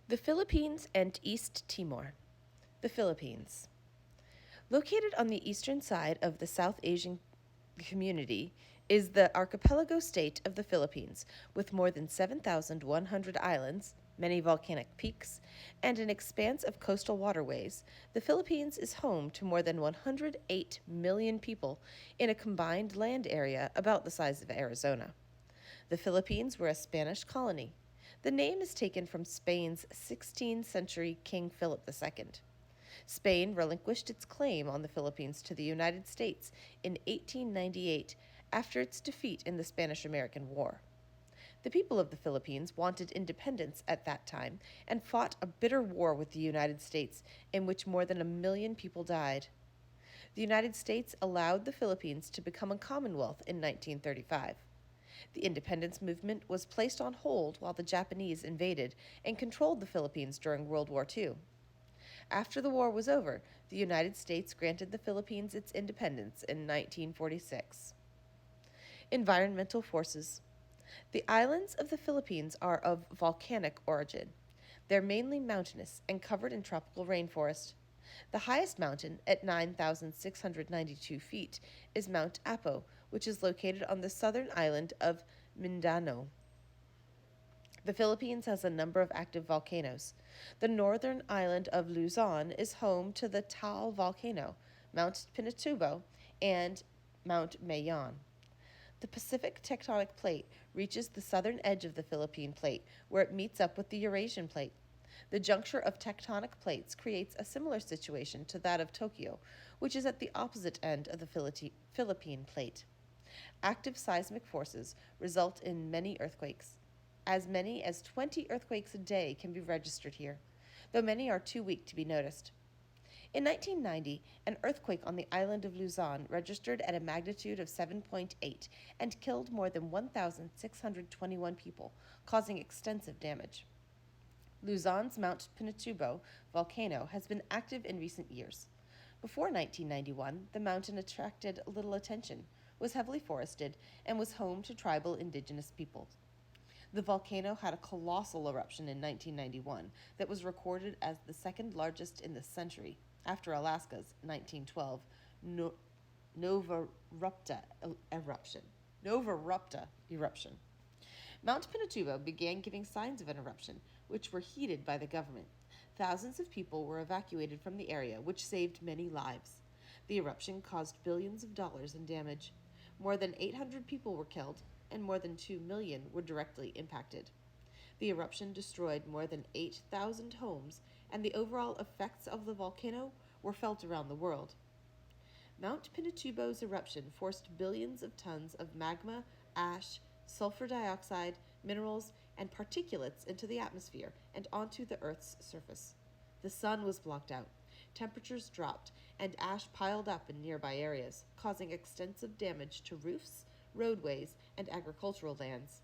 The Philippines and East Timor. The Philippines. Located on the eastern side of the South Asian community is the archipelago state of the Philippines, with more than 7,100 islands, many volcanic peaks, and an expanse of coastal waterways. The Philippines is home to more than 108 million people in a combined land area about the size of Arizona. The Philippines were a Spanish colony. The name is taken from Spain's 16th century King Philip II. Spain relinquished its claim on the Philippines to the United States in 1898 after its defeat in the Spanish American War. The people of the Philippines wanted independence at that time and fought a bitter war with the United States in which more than 1 million people died. The United States allowed the Philippines to become a commonwealth in 1935. The independence movement was placed on hold while the Japanese invaded and controlled the Philippines during World War II. After the war was over, the United States granted the Philippines its independence in 1946. Environmental forces. The islands of the Philippines are of volcanic origin. They're mainly mountainous and covered in tropical rainforest. The highest mountain, at 9,692 feet, is Mount Apo, which is located on the southern island of Mindanao. The Philippines has a number of active volcanoes. The northern island of Luzon is home to the Taal volcano, Mount Pinatubo, and Mount Mayon. The Pacific tectonic plate reaches the southern edge of the Philippine plate, where it meets up with the Eurasian plate. The juncture of tectonic plates creates a similar situation to that of Tokyo, which is at the opposite end of the Philippine plate. Active seismic forces result in many earthquakes. As many as 20 earthquakes a day can be registered here, though many are too weak to be noticed. In 1990, an earthquake on the island of Luzon registered at a magnitude of 7.8 and killed more than 1,621 people, causing extensive damage. Luzon's Mount Pinatubo volcano has been active in recent years. Before 1991, the mountain attracted little attention, was heavily forested, and was home to tribal indigenous peoples. The volcano had a colossal eruption in 1991 that was recorded as the second largest in the century, after Alaska's 1912 Novarupta eruption. Mount Pinatubo began giving signs of an eruption, which were heeded by the government. Thousands of people were evacuated from the area, which saved many lives. The eruption caused billions of dollars in damage. More than 800 people were killed, and more than 2 million were directly impacted. The eruption destroyed more than 8,000 homes, and the overall effects of the volcano were felt around the world. Mount Pinatubo's eruption forced billions of tons of magma, ash, sulfur dioxide, minerals, and particulates into the atmosphere and onto the Earth's surface. The sun was blocked out, temperatures dropped, and ash piled up in nearby areas, causing extensive damage to roofs, roadways, and agricultural lands.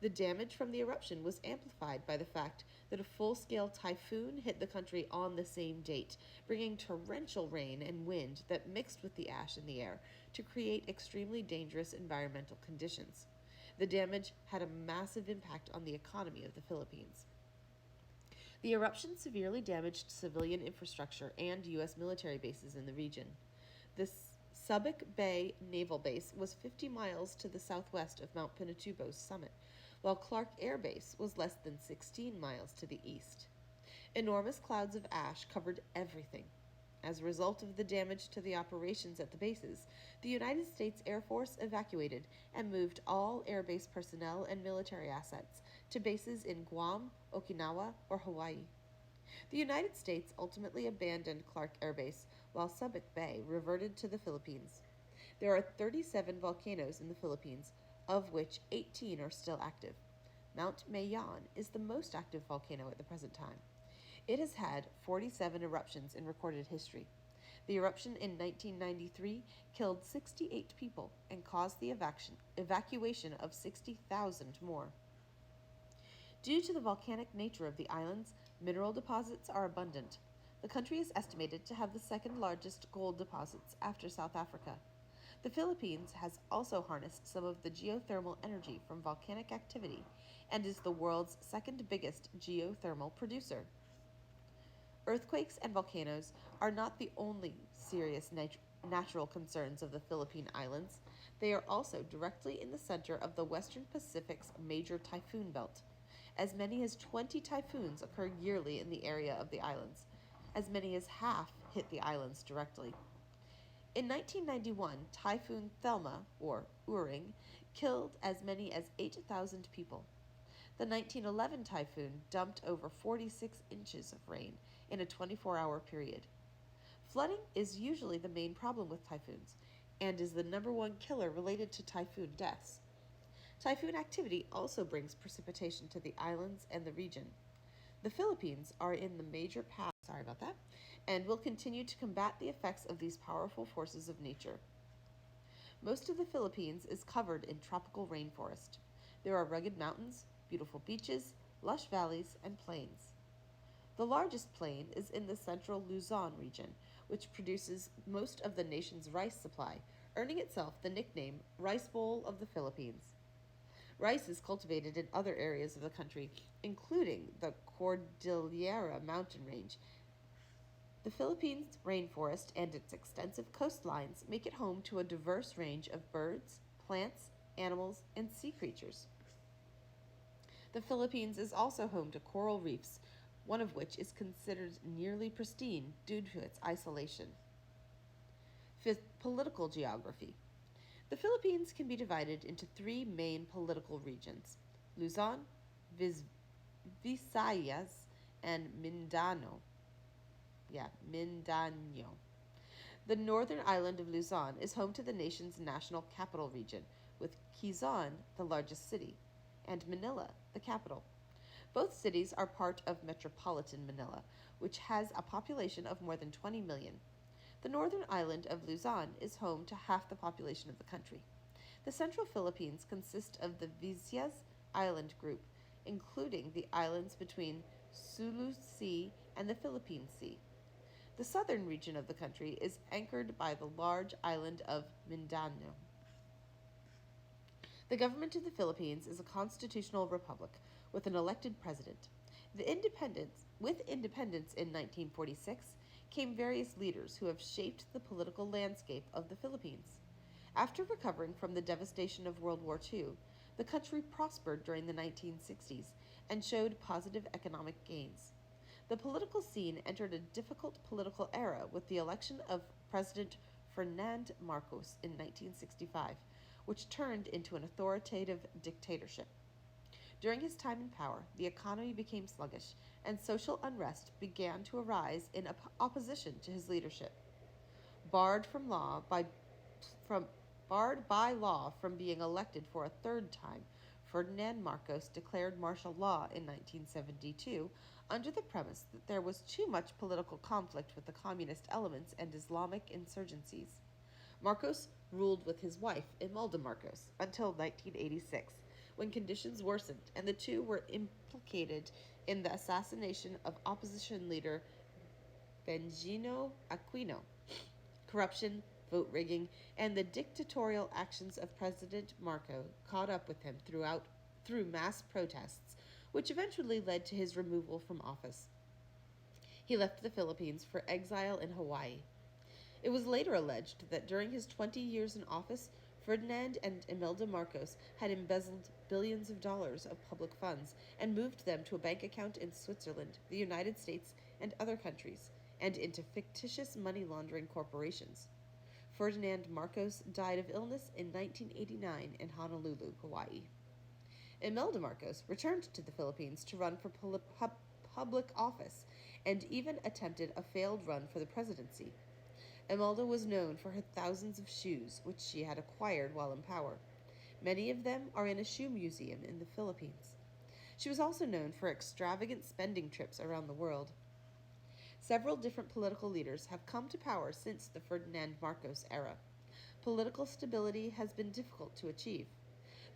The damage from the eruption was amplified by the fact that a full-scale typhoon hit the country on the same date, bringing torrential rain and wind that mixed with the ash in the air to create extremely dangerous environmental conditions. The damage had a massive impact on the economy of the Philippines. The eruption severely damaged civilian infrastructure and U.S. military bases in the region. The Subic Bay Naval Base was 50 miles to the southwest of Mount Pinatubo's summit, while Clark Air Base was less than 16 miles to the east. Enormous clouds of ash covered everything. As a result of the damage to the operations at the bases, the United States Air Force evacuated and moved all Air Base personnel and military assets to bases in Guam, Okinawa, or Hawaii. The United States ultimately abandoned Clark Air Base, while Subic Bay reverted to the Philippines. There are 37 volcanoes in the Philippines, of which 18 are still active. Mount Mayon is the most active volcano at the present time. It has had 47 eruptions in recorded history. The eruption in 1993 killed 68 people and caused the evacuation of 60,000 more. Due to the volcanic nature of the islands, mineral deposits are abundant. The country is estimated to have the second largest gold deposits after South Africa. The Philippines has also harnessed some of the geothermal energy from volcanic activity and is the world's second biggest geothermal producer. Earthquakes and volcanoes are not the only serious natural concerns of the Philippine Islands. They are also directly in the center of the Western Pacific's major typhoon belt. As many as 20 typhoons occur yearly in the area of the islands. As many as half hit the islands directly. In 1991, Typhoon Thelma, or Uring, killed as many as 8,000 people. The 1911 typhoon dumped over 46 inches of rain in a 24-hour period. Flooding is usually the main problem with typhoons and is the number one killer related to typhoon deaths. Typhoon activity also brings precipitation to the islands and the region. The Philippines are in the major path, and will continue to combat the effects of these powerful forces of nature. Most of the Philippines is covered in tropical rainforest. There are rugged mountains, beautiful beaches, lush valleys, and plains. The largest plain is in the central Luzon region, which produces most of the nation's rice supply, earning itself the nickname Rice Bowl of the Philippines. Rice is cultivated in other areas of the country, including the Cordillera mountain range. The Philippines rainforest and its extensive coastlines make it home to a diverse range of birds, plants, animals, and sea creatures. The Philippines is also home to coral reefs, one of which is considered nearly pristine due to its isolation. Fifth, political geography. The Philippines can be divided into three main political regions: Luzon, Visayas, and Mindanao. Mindanao. The northern island of Luzon is home to the nation's national capital region, with Quezon, the largest city, and Manila, the capital. Both cities are part of metropolitan Manila, which has a population of more than 20 million. The northern island of Luzon is home to half the population of the country. The central Philippines consist of the Visayas Island group, including the islands between Sulu Sea and the Philippine Sea. The southern region of the country is anchored by the large island of Mindanao. The government of the Philippines is a constitutional republic with an elected president. With independence in 1946 came various leaders who have shaped the political landscape of the Philippines. After recovering from the devastation of World War II, the country prospered during the 1960s and showed positive economic gains. The political scene entered a difficult political era with the election of President Ferdinand Marcos in 1965, which turned into an authoritative dictatorship. During his time in power, the economy became sluggish, and social unrest began to arise in opposition to his leadership. Barred by law from being elected for a third time, Ferdinand Marcos declared martial law in 1972 under the premise that there was too much political conflict with the communist elements and Islamic insurgencies. Marcos ruled with his wife, Imelda Marcos, until 1986, when conditions worsened and the two were implicated in the assassination of opposition leader Benigno Aquino. Corruption, vote rigging, and the dictatorial actions of President Marcos caught up with him through mass protests, which eventually led to his removal from office. He left the Philippines for exile in Hawaii. It was later alleged that during his 20 years in office, Ferdinand and Imelda Marcos had embezzled billions of dollars of public funds and moved them to a bank account in Switzerland, the United States, and other countries, and into fictitious money laundering corporations. Ferdinand Marcos died of illness in 1989 in Honolulu, Hawaii. Imelda Marcos returned to the Philippines to run for public office and even attempted a failed run for the presidency. Imelda was known for her thousands of shoes, which she had acquired while in power. Many of them are in a shoe museum in the Philippines. She was also known for extravagant spending trips around the world. Several different political leaders have come to power since the Ferdinand Marcos era. Political stability has been difficult to achieve.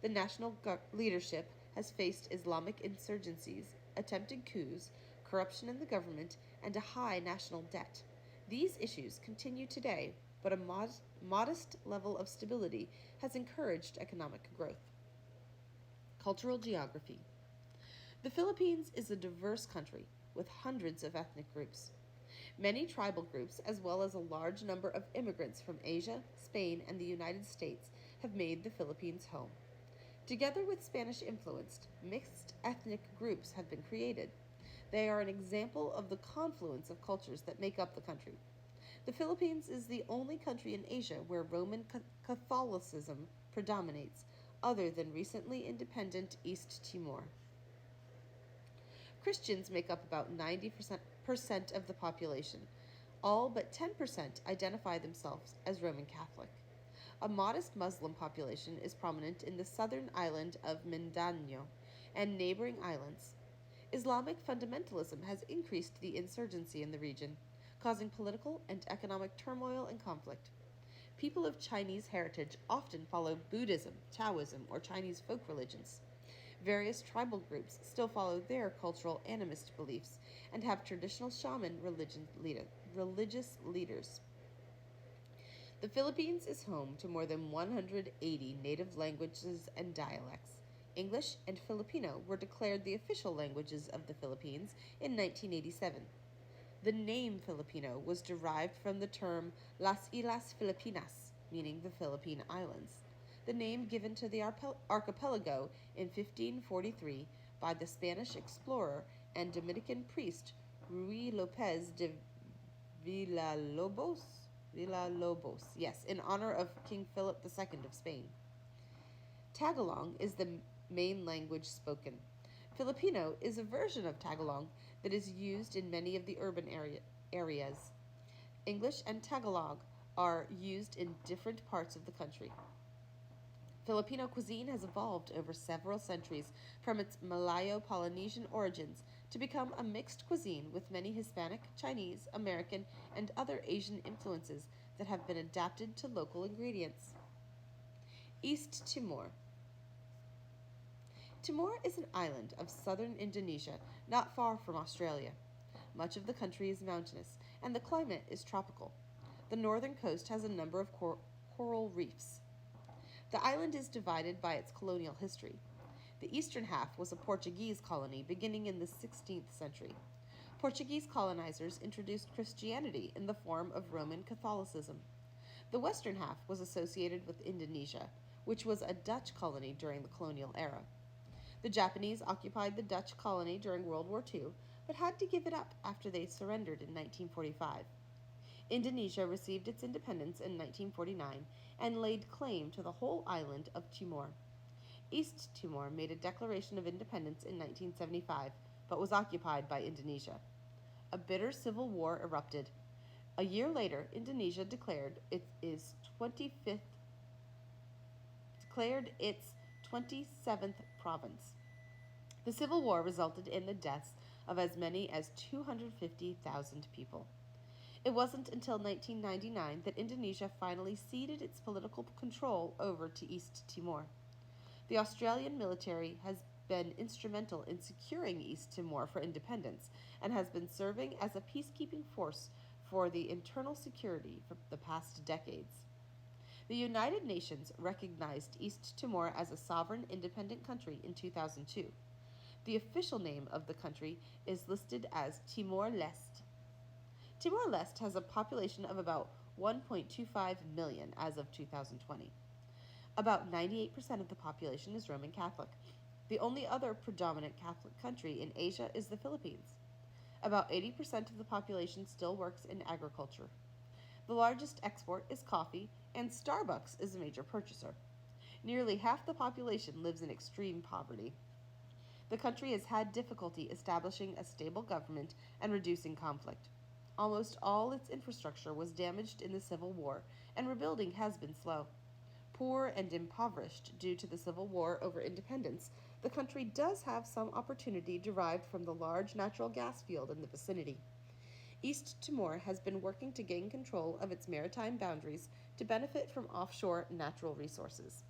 The national leadership has faced Islamic insurgencies, attempted coups, corruption in the government, and a high national debt. These issues continue today, but a modest level of stability has encouraged economic growth. Cultural geography. The Philippines is a diverse country with hundreds of ethnic groups. Many tribal groups, as well as a large number of immigrants from Asia, Spain, and the United States, have made the Philippines home. Together with Spanish influenced, mixed ethnic groups have been created. They are an example of the confluence of cultures that make up the country. The Philippines is the only country in Asia where Roman Catholicism predominates, other than recently independent East Timor. Christians make up about 90% of the population. All but 10% identify themselves as Roman Catholic. A modest Muslim population is prominent in the southern island of Mindanao and neighboring islands. Islamic fundamentalism has increased the insurgency in the region, causing political and economic turmoil and conflict. People of Chinese heritage often follow Buddhism, Taoism, or Chinese folk religions. Various tribal groups still follow their cultural animist beliefs and have traditional shaman religious leaders. The Philippines is home to more than 180 native languages and dialects. English and Filipino were declared the official languages of the Philippines in 1987. The name Filipino was derived from the term Las Islas Filipinas, meaning the Philippine Islands. The name given to the archipelago in 1543 by the Spanish explorer and Dominican priest Ruy Lopez de Villalobos. Villalobos, yes, in honor of King Philip II of Spain. Tagalog is the main language spoken. Filipino is a version of Tagalog that is used in many of the urban areas. English and Tagalog are used in different parts of the country. Filipino cuisine has evolved over several centuries from its Malayo-Polynesian origins to become a mixed cuisine with many Hispanic, Chinese, American, and other Asian influences that have been adapted to local ingredients. East Timor. Timor is an island of southern Indonesia, not far from Australia. Much of the country is mountainous, and the climate is tropical. The northern coast has a number of coral reefs. The island is divided by its colonial history. The eastern half was a Portuguese colony beginning in the 16th century. Portuguese colonizers introduced Christianity in the form of Roman Catholicism. The western half was associated with Indonesia, which was a Dutch colony during the colonial era. The Japanese occupied the Dutch colony during World War II, but had to give it up after they surrendered in 1945. Indonesia received its independence in 1949 and laid claim to the whole island of Timor. East Timor made a declaration of independence in 1975, but was occupied by Indonesia. A bitter civil war erupted. A year later, Indonesia declared its 27th province. The civil war resulted in the deaths of as many as 250,000 people. It wasn't until 1999 that Indonesia finally ceded its political control over to East Timor. The Australian military has been instrumental in securing East Timor for independence and has been serving as a peacekeeping force for the internal security for the past decades. The United Nations recognized East Timor as a sovereign independent country in 2002. The official name of the country is listed as Timor-Leste. Timor-Leste has a population of about 1.25 million as of 2020. About 98% of the population is Roman Catholic. The only other predominant Catholic country in Asia is the Philippines. About 80% of the population still works in agriculture. The largest export is coffee, and Starbucks is a major purchaser. Nearly half the population lives in extreme poverty. The country has had difficulty establishing a stable government and reducing conflict. Almost all its infrastructure was damaged in the Civil War, and rebuilding has been slow. Poor and impoverished due to the Civil War over independence, the country does have some opportunity derived from the large natural gas field in the vicinity. East Timor has been working to gain control of its maritime boundaries to benefit from offshore natural resources.